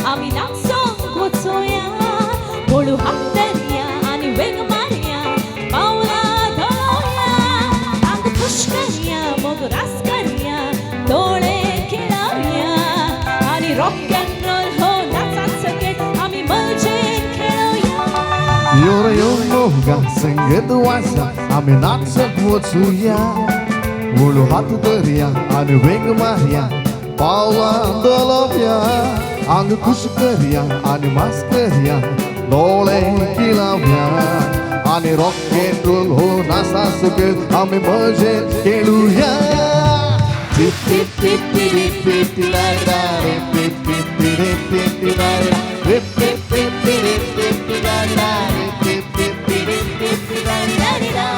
आम्ही नाचो गोचोया बोलू हातरिया आणि वेग मारिया पावला धोया अंग खुश करिया मग रास करिया डोळे खिळावया आणि रॉक अँड रोल हो नाचात सगळे आम्ही मजे खेळूया योरे मोगा संगीत वाचा आम्ही नाचत वचूया बोलू हात धरिया आणि वेग मारिया पावला धोया अंग खुश करिया आणि मास करिया डोळे खिळावया आणि रॉक अँड रोल हो नाचा सगळे आम्ही मजे खेळूया टिप टिप टिप टिप टिप ला ला टिप टिप टिप टिप टिप ला ला टिप टिप टिप टिप टिप ला ला टिप टिप टिप टिप ला ला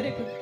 very good.